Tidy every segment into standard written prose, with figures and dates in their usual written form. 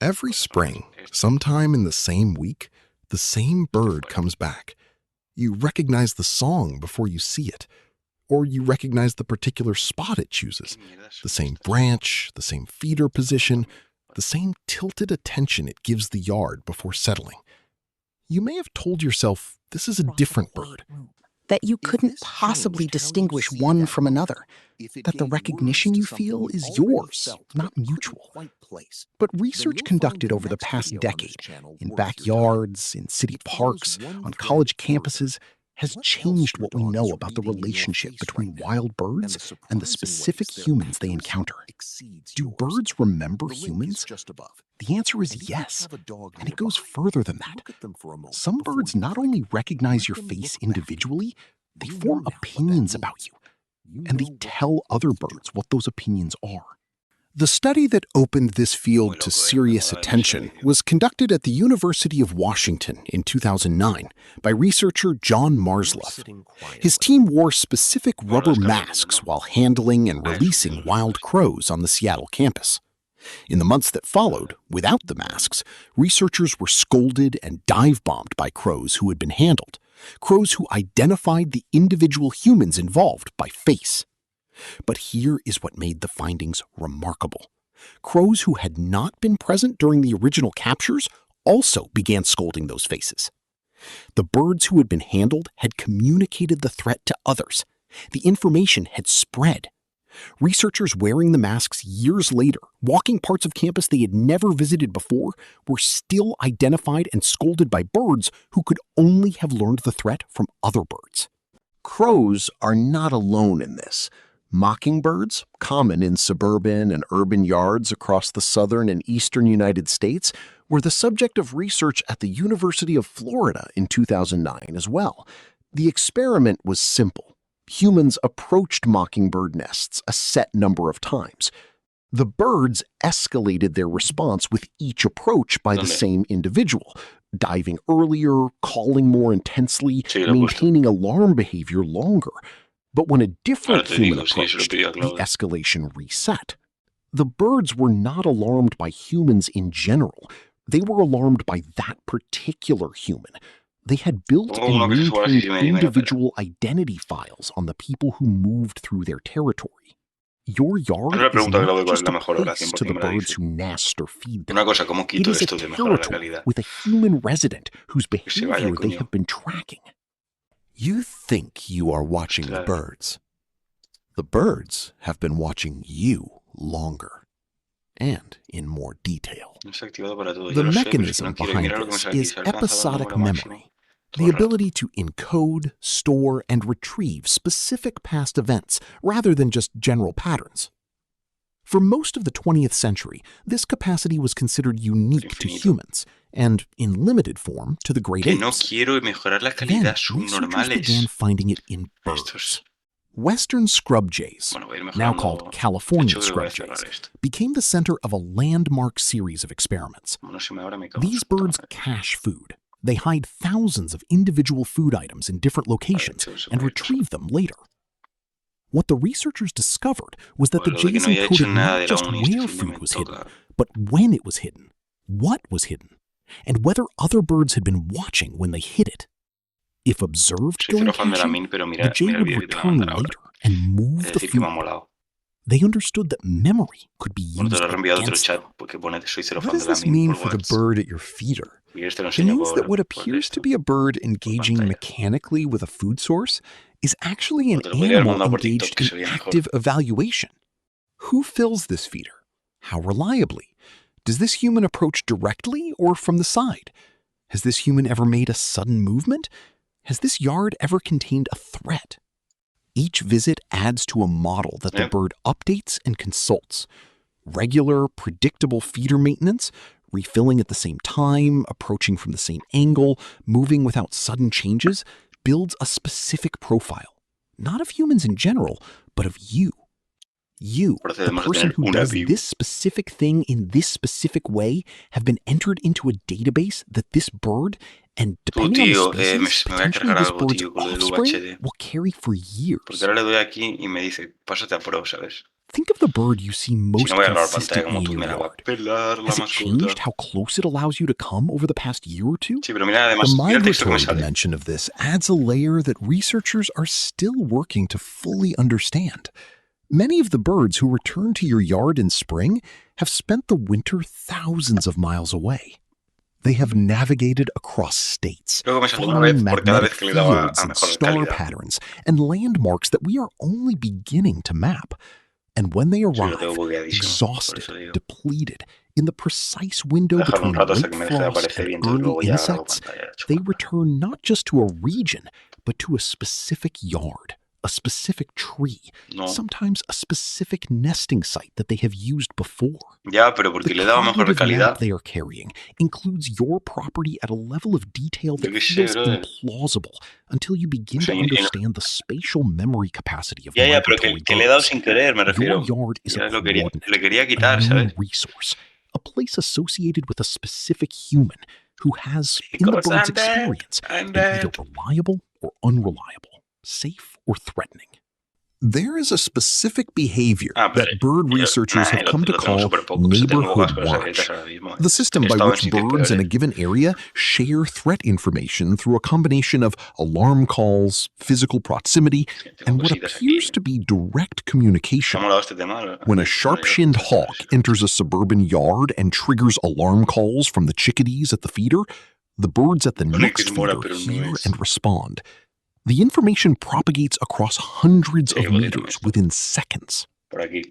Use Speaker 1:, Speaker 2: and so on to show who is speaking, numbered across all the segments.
Speaker 1: Every spring, sometime in the same week, the same bird comes back. You recognize the song before you see it, or you recognize the particular spot it chooses, the same branch, the same feeder position, the same tilted attention it gives the yard before settling. You may have told yourself this is a different bird.
Speaker 2: That you couldn't possibly distinguish one from another. That the recognition you feel is yours, not mutual. But research conducted over the past decade, in backyards, in city parks, on college campuses, has changed what we know about the relationship between wild birds and the specific humans they encounter. Do birds remember humans? The answer is yes, and it goes further than that. Some birds not only recognize your face individually, they form opinions about you, and they tell other birds what those opinions are.
Speaker 1: The study that opened this field to serious attention was conducted at the University of Washington in 2009 by researcher John Marsloff. His team wore specific rubber masks while handling and releasing wild crows on the Seattle campus. In the months that followed, without the masks, researchers were scolded and dive-bombed by crows who had been handled, crows who identified the individual humans involved by face. But here is what made the findings remarkable. Crows who had not been present during the original captures also began scolding those faces. The birds who had been handled had communicated the threat to others. The information had spread. Researchers wearing the masks years later, walking parts of campus they had never visited before, were still identified and scolded by birds who could only have learned the threat from other birds.
Speaker 3: Crows are not alone in this. Mockingbirds, common in suburban and urban yards across the southern and eastern United States, were the subject of research at the University of Florida in 2009 as well. The experiment was simple. Humans approached mockingbird nests a set number of times. The birds escalated their response with each approach by the same individual, diving earlier, calling more intensely, maintaining alarm behavior longer. But when a different human approached, the escalation reset. The birds were not alarmed by humans in general. They were alarmed by that particular human. They had built and maintained individual identity files on the people who moved through their territory. Your yard is not just a place to the birds who nest or feed them. It is a territory with a human resident whose behavior they have been tracking.
Speaker 1: You think you are watching the birds. The birds have been watching you longer, and in more detail. The mechanism behind this is episodic memory, the ability to encode, store, and retrieve specific past events rather than just general patterns. For most of the 20th century, this capacity was considered unique to humans, and in limited form to the great apes. Then, researchers began finding it in birds. Western scrub jays, now called California scrub jays, became the center of a landmark series of experiments. These birds cache food. They hide thousands of individual food items in different locations and retrieve them later. What the researchers discovered was that the jays encoded not just where food was hidden, but when it was hidden, what was hidden, and whether other birds had been watching when they hid it. If observed during caching, the jay would return later and move the food. They understood that memory could be used against them.
Speaker 4: What does this mean for the bird at your feeder? It means that what appears to be a bird engaging mechanically with a food source is actually an animal engaged in active evaluation. Who fills this feeder? How reliably? Does this human approach directly or from the side? Has this human ever made a sudden movement? Has this yard ever contained a threat? Each visit adds to a model that the bird updates and consults. Regular, predictable feeder maintenance, refilling at the same time, approaching from the same angle, moving without sudden changes, builds a specific profile, not of humans in general, but of you. You, the person who does this specific thing in this specific way, have been entered into a database that this bird, and depending on the species, potentially this bird's offspring, will carry for years.
Speaker 2: Think of the bird you see most consistently in your yard. Has it changed how close it allows you to come over the past year or two?
Speaker 4: The migratory dimension of this adds a layer that researchers are still working to fully understand. Many of the birds who return to your yard in spring have spent the winter thousands of miles away. They have navigated across states, following magnetic fields and star patterns and landmarks that we are only beginning to map. And when they arrive, exhausted, depleted, in the precise window between late frost and early insects, they return not just to a region, but to a specific yard, a specific tree, sometimes a specific nesting site that they have used before.
Speaker 5: Ya, pero porque le daba mejor
Speaker 2: The
Speaker 5: calidad.
Speaker 2: map they are carrying includes your property at a level of detail that feels implausible until you begin to understand the spatial memory capacity of
Speaker 5: Ya, pero
Speaker 2: migratory
Speaker 5: que le he dado
Speaker 2: birds.
Speaker 5: sin querer, me refiero.
Speaker 2: Your yard is
Speaker 5: Ya
Speaker 2: a
Speaker 5: lo quería,
Speaker 2: coordinate,
Speaker 5: le quería
Speaker 2: a
Speaker 5: quitar,
Speaker 2: known
Speaker 5: ¿sabes?
Speaker 2: resource, a place associated with a specific human who has, in the
Speaker 5: Because
Speaker 2: bird's
Speaker 5: I'm dead.
Speaker 2: experience,
Speaker 5: I'm
Speaker 2: been either
Speaker 5: dead.
Speaker 2: reliable or unreliable, safe or threatening.
Speaker 4: There is a specific behavior
Speaker 5: Pero
Speaker 4: that bird researchers have come to call neighborhood watch, the system by which birds in a given area share threat information through a combination of alarm calls, physical proximity, and what appears to be direct communication. When a sharp-shinned hawk enters a suburban yard and triggers alarm calls from the chickadees at the feeder, the birds at the next feeder hear and respond. The information propagates across hundreds of meters within seconds.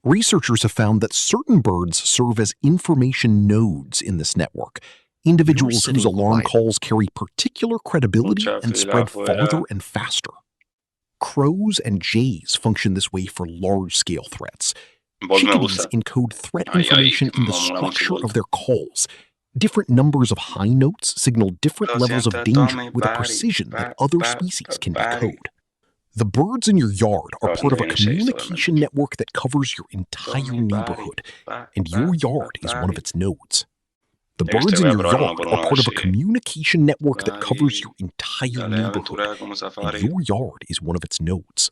Speaker 4: Researchers have found that certain birds serve as information nodes in this network, individuals whose alarm calls carry particular credibility and spread farther and faster. Crows and jays function this way for large-scale threats. Chickadees encode threat information in the structure of their calls. Different numbers of high notes signal different levels of danger with a precision that other species can decode. The birds in your yard are part of a communication network that covers your entire neighborhood, and your yard is one of its nodes. The birds in your yard are part of a communication network that covers your entire neighborhood, and your yard is one of its nodes.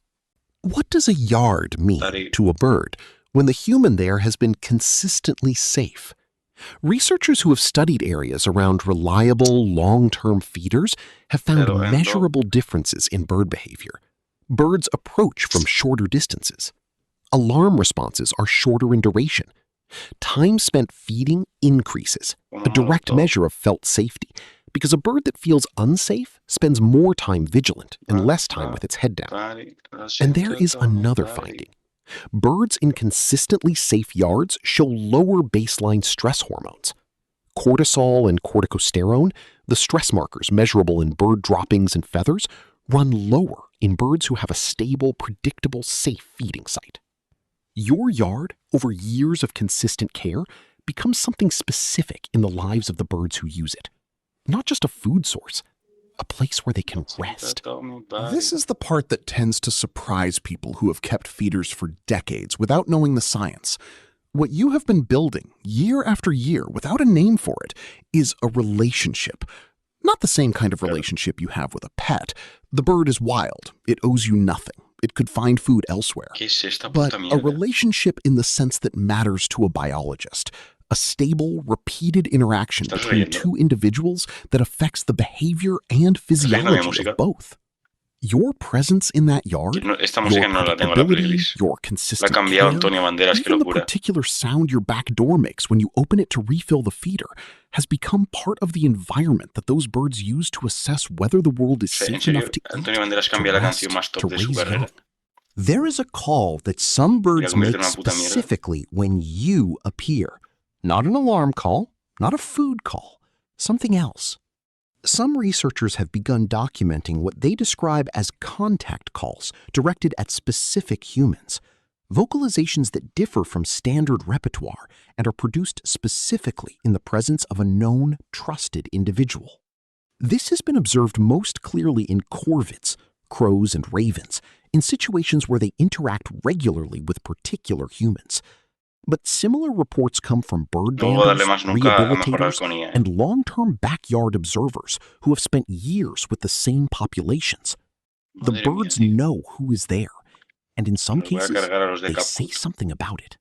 Speaker 4: What does a yard mean to a bird when the human there has been consistently safe? Researchers who have studied areas around reliable, long-term feeders have found measurable differences in bird behavior. Birds approach from shorter distances. Alarm responses are shorter in duration. Time spent feeding increases, a direct measure of felt safety, because a bird that feels unsafe spends more time vigilant and less time with its head down. And there is another finding. Birds in consistently safe yards show lower baseline stress hormones. Cortisol and corticosterone, the stress markers measurable in bird droppings and feathers, run lower in birds who have a stable, predictable, safe feeding site. Your yard, over years of consistent care, becomes something specific in the lives of the birds who use it. Not just a food source, a place where they can rest.
Speaker 1: This is the part that tends to surprise people who have kept feeders for decades without knowing the science. What you have been building year after year without a name for it is a relationship. Not the same kind of relationship you have with a pet. The bird is wild. It owes you nothing. It could find food elsewhere. But a relationship in the sense that matters to a biologist. A stable, repeated interaction between two individuals that affects the behavior and physiology of both. Your presence in that yard, your predictability, your consistent care, even the particular sound your back door makes when you open it to refill the feeder, has become part of the environment that those birds use to assess whether the world is safe enough to eat, to rest, to raise young.
Speaker 3: There is a call that some birds make specifically when you appear. Not an alarm call, not a food call, something else. Some researchers have begun documenting what they describe as contact calls directed at specific humans, vocalizations that differ from standard repertoire and are produced specifically in the presence of a known, trusted individual. This has been observed most clearly in corvids, crows and ravens, in situations where they interact regularly with particular humans. But similar reports come from bird banders, rehabilitators, and long-term backyard observers who have spent years with the same populations. The birds know who is there, And in some cases, they say something about it.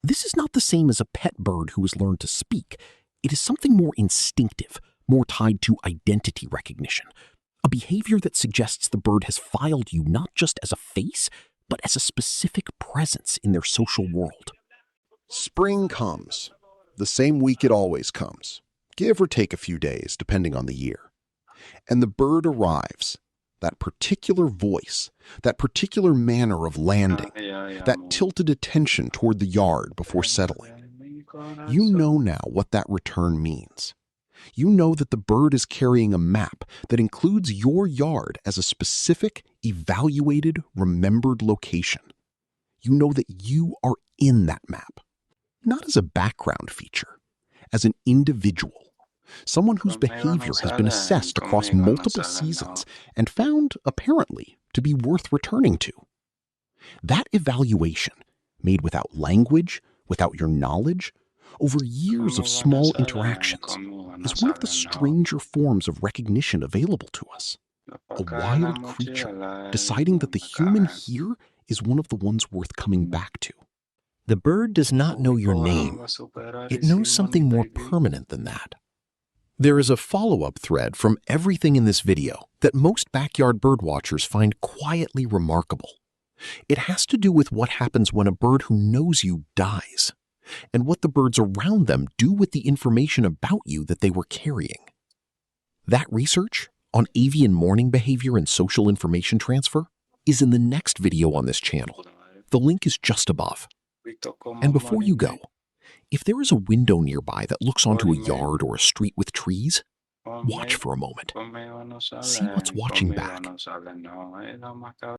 Speaker 3: This is not the same as a pet bird who has learned to speak. It is something more instinctive, more tied to identity recognition, a behavior that suggests the bird has filed you not just as a face, but as a specific presence in their social world.
Speaker 1: Spring comes, the same week it always comes, give or take a few days depending on the year. And the bird arrives, that particular voice, that particular manner of landing, that tilted attention toward the yard before settling. You know now what that return means. You know that the bird is carrying a map that includes your yard as a specific, evaluated, remembered location. You know that you are in that map, not as a background feature, as an individual, someone whose behavior has been assessed across multiple seasons and found, apparently, to be worth returning to. That evaluation, made without language, without your knowledge, over years of small interactions, is one of the stranger forms of recognition available to us. A wild creature deciding that the human here is one of the ones worth coming back to.
Speaker 3: The bird does not know your name. It knows something more permanent than that.
Speaker 1: There is a follow-up thread from everything in this video that most backyard birdwatchers find quietly remarkable. It has to do with what happens when a bird who knows you dies, and what the birds around them do with the information about you that they were carrying. That research on avian mourning behavior and social information transfer is in the next video on this channel. The link is just above. And before you go, if there is a window nearby that looks onto a yard or a street with trees, watch for a moment. See what's watching back.